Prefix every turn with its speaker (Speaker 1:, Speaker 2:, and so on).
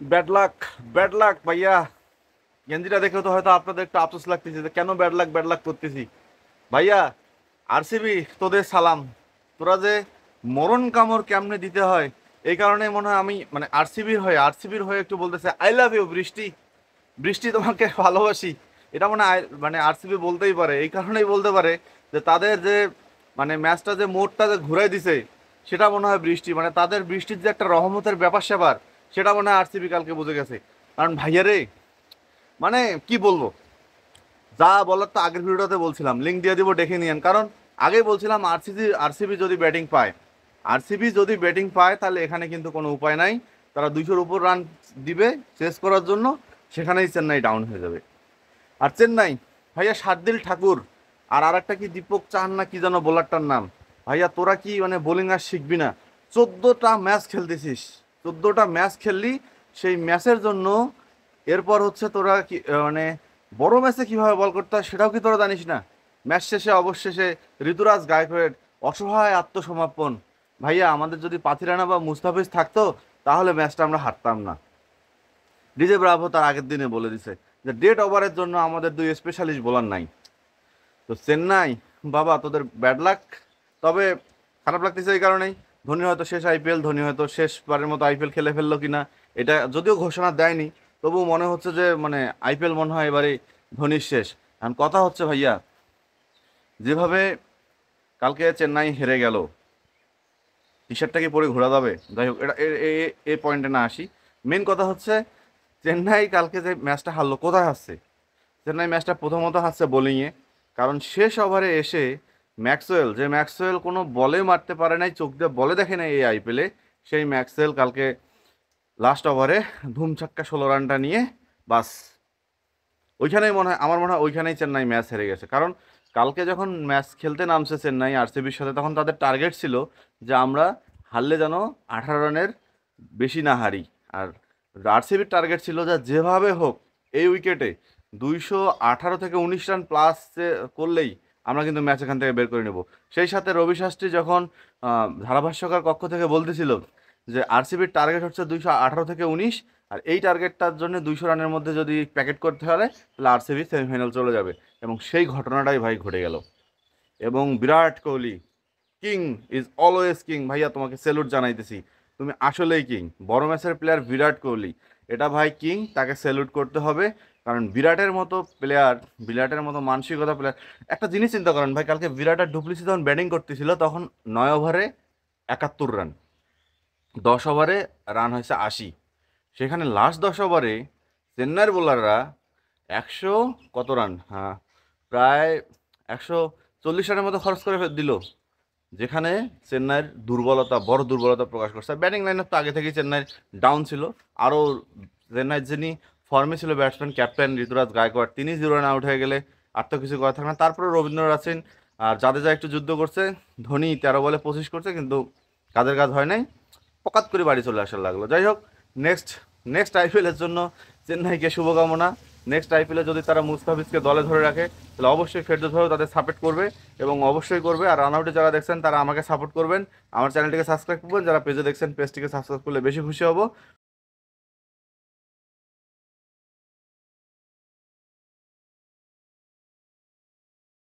Speaker 1: Bad luck, bad luck ভাইয়া। গেঞ্জিটা দেখে তো হয়তো আপনাদের একটু আফসোস লাগতেছে যে কেন ব্যাড লাক করতেছি ভাইয়া। আরসিবি তোদের সালাম। তোরা যে মরণ কামড় কেমনে দিতে হয়, এই কারণে মনে হয় আমি মানে আরসিবির হয়ে একটু বলতেছে আই লাভ ইউ বৃষ্টি। বৃষ্টি তোমাকে ভালোবাসি। এটা মনে হয় মানে আরসিবি বলতেই পারে, এই কারণেই বলতে পারে যে তাদের যে মানে ম্যাচটা যে মোড়টা যে ঘুরাই দিছে, সেটা মনে হয় বৃষ্টি। মানে তাদের বৃষ্টির যে একটা রহমতের ব্যাপার স্যাপার, সেটা মনে হয় আরসিবি কালকে বুঝে গেছে। কারণ ভাইয়া রে, মানে কি বলবো, যা বলার তো আগের ভিডিওতে বলছিলাম, লিঙ্ক দিয়ে দিব দেখে নিয়েন। কারণ আগেই বলছিলাম আরসিবি যদি ব্যাটিং পায়, তাহলে এখানে কিন্তু কোনো উপায় নাই। তারা 200-র উপর রান দিবে চেস করার জন্য, সেখানেই চেন্নাই ডাউন হয়ে যাবে। আর চেন্নাই ভাইয়া শার্দিল ঠাকুর আর আরেকটা কি দীপক চাহান না কি যেন বোলারটার নাম, ভাইয়া তোরা কি মানে বোলিং আর শিখবি না? 14টা ম্যাচ খেলতেছিস, 14টা ম্যাচ খেললি, সেই ম্যাচের জন্য এরপর হচ্ছে তোরা কি মানে বড় ম্যাচে কিভাবে বল করতে হয় সেটাও কি তোরা জানিস না? ম্যাচ শেষে অবশেষে ঋতুরাজ গায়কোয়াড় অসহায় আত্মসমর্পণ। ভাইয়া আমাদের যদি পাথিরানা বা মুস্তাফিজ থাকতো, তাহলে ম্যাচটা আমরা হারতাম না। ডিজে ব্রাভো তার আগের দিনে বলে দিছে যে ডেড ওভারের জন্য আমাদের দুই স্পেশালিস্ট বোলার নাই। তো চেন্নাই বাবা তোদের ব্যাড লাক। তবে খারাপ লাগতেছে এই কারণেই, ধোনি হয়তো শেষ আইপিএল, ধোনি হয়তো শেষবারের মতো আইপিএল খেলে ফেললো কিনা, এটা যদিও ঘোষণা দেয়নি, তবু মনে হচ্ছে যে মানে আইপিএল মনে হয় এবারে ধোনির শেষ। এখন কথা হচ্ছে ভাইয়া, যেভাবে কালকে চেন্নাই হেরে গেল, টি শার্টটা কি পরে ঘোরা যাবে? যাই হোক, এটা এই পয়েন্টে না আসি। মেন কথা হচ্ছে চেন্নাই কালকে যে ম্যাচটা হারলো, কোথায় হারছে? চেন্নাই ম্যাচটা প্রথমত হারছে বোলিংয়ে। কারণ শেষ ওভারে এসে ম্যাক্সওয়েল কোনো বলে মারতে পারে নাই, চোখ দিয়ে বলে দেখে নাই এই আইপিএলে, সেই ম্যাক্সওয়েল কালকে লাস্ট ওভারে ধুমছাক্কা 16 রানটা নিয়ে বাস, ওইখানেই মনে হয়, আমার মনে হয় ওইখানেই চেন্নাই ম্যাচ হেরে গেছে। কারণ কালকে যখন ম্যাচ খেলতে নামছে চেন্নাই আরসিবির সাথে, তখন তাদের টার্গেট ছিল যে আমরা হারলে যেন 18 রানের বেশি না হারি। আর আরসিবির টার্গেট ছিল যে যেভাবে হোক এই উইকেটে 218 থেকে 19 রান প্লাস করলেই আমরা কিন্তু ম্যাচ এখান থেকে বের করে নেব। সেই সাথে রবি শাস্ত্রী যখন ধারাভাষ্যকার কক্ষ থেকে বলতেছিল যে আরসিবির টার্গেট হচ্ছে 218 থেকে 19, আর এই টার্গেটটার জন্য 200 রানের মধ্যে যদি প্যাকেট করতে পারে, তাহলে আরসিবি সেমিফাইনাল চলে যাবে। এবং সেই ঘটনাটাই ভাই ঘটে গেল। এবং Virat Kohli king is always king. ভাইয়া তোমাকে স্যালুট জানাইতেছি, তুমি আসলেই কিং। বড় ম্যাচের প্লেয়ার বিরাট কোহলি, এটা ভাই কিং, তাকে স্যালুট করতে হবে। কারণ বিরাটের মতো প্লেয়ার, বিরাটের মতো মানসিকতা প্লেয়ার। একটা জিনিস চিন্তা করেন ভাই, কালকে বিরাট আর ডুপ্লিসি যখন ব্যাটিং করতেছিল, তখন 9 ওভারে 71 রান, 10 ওভারে রান হয়েছে 80। সেখানে লাস্ট 10 ওভারে চেন্নাইয়ের বোলাররা 100 কত রান, হ্যাঁ প্রায় 140 রানের মতো খরচ করে দিল। যেখানে চেন্নাইয়ের বড় দুর্বলতা প্রকাশ করছে। ব্যাটিং লাইন তো আগে থেকেই চেন্নাইয়ের ডাউন ছিল। আরও চেন্নাইয়ের যিনি ফর্মে ছিল ব্যাটসম্যান ক্যাপ্টেন ঋতুরাজ গায়কোয়াড়, তিনি 0 রানে আউট হয়ে গেলে আর তো কিছু করা থাকে না। তারপরে রবীন্দ্র আছেন, আর জাদেজা একটু যুদ্ধ করছে, ধোনি 13 বলে 25 করছে, কিন্তু কাজের কাজ হয় নাই, পকাত করে বাড়ি চলে আসার লাগলো। যাই হোক, নেক্সট নেক্সট আইপিএলের জন্য চেন্নাইকে শুভকামনা। নেক্সট আইপিএলে যদি তারা মুস্তাফিজকে দলে ধরে রাখে, তাহলে অবশ্যই ফেরদৌস তাদের সাপোর্ট করবে, এবং অবশ্যই করবে। আর রান আউটে যারা দেখছেন তারা আমাকে সাপোর্ট করবেন, আমার চ্যানেলটিকে সাবস্ক্রাইব করবেন, যারা পেজে দেখছেন পেজটিকে সাবস্ক্রাইব করলে বেশি খুশি হব।